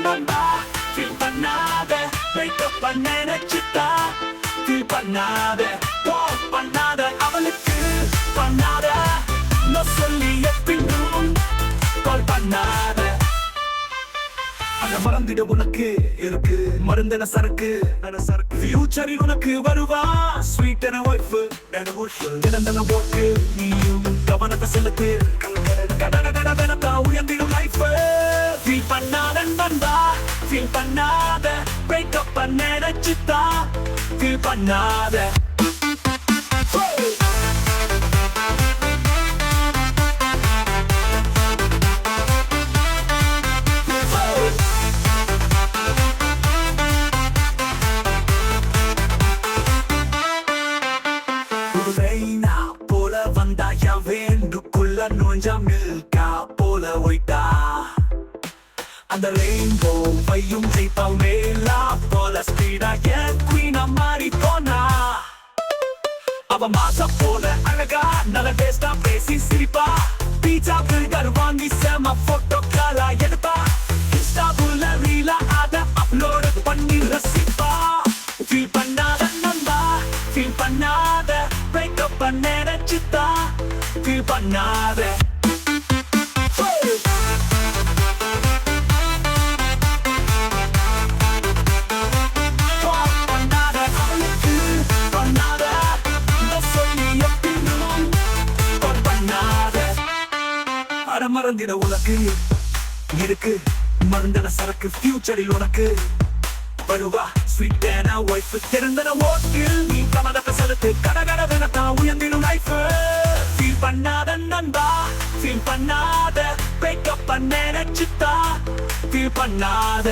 நண்பா ஃபீல் பண்ணாத பிரேக்கப் பண்ண நினைச்சுட்டா ஃபீல் பண்ணாத வாக் பண்ணாத அவளுக்கு பண்ணாத நான் சொல்லி எப்பினும் கால் பண்ணாத அத மறந்திட உனக்கு இருக்கு மருந்தன சரக்கு ஃபியூச்சரில் உனக்கு வருவா ஸ்வீட் என ஒய்ஃப் தினந்தன போக்கு நீயும் கவனத்தை செலுத்து கடனதா உயர்ந்திடும் லைஃப் ஃபீல் பண்ணாத நண்பா ஃபீல் பண்ணாத பிரேக்கப் பண்ண நினைச்சுட்டா ஃபீல் பண்ணாத போல வந்தா என் வேண்டுக்குள்ள நுழைஞ்சா மில்கா போல ஒய்டா அந்த ரெயின்போ பையும் ஜெயிப்பா மேலா போல ஸ்பீடா என் குவீனா மாறி போனா அவ மாசா போல அழகா நல்ல டேஸ்டா பேசி சிரிப்பா பீட்சா பர்கர் வாங்கி செம போட்டோ காலா எடுப்பா இன்ஸ்டாபுல ரீலா அத அப்லோட் பண்ணி ரசிப்பா ஃபீல் பண்ணாத நண்பா ஃபீல் பண்ணாத பிரேக்கப் பண்ண நினைச்சுட்டா ஃபீல் பண்ணாத மறந்திட உனக்கு இருக்கு மருந்தன சரக்கு ஃபியூச்சரில் உனக்கு வருவா ஸ்வீட்டான ஒய்ஃப் திறந்தன ஓட்டில் நீ கமதத்தை செலுத்து கடகடவெனத்தா உயர்ந்திடும் லைஃப் ஃபீல் பண்ணாத நண்பா ஃபீல் பண்ணாத பிரேக்கப் பண்ண நினைச்சுட்டா ஃபீல் பண்ணாத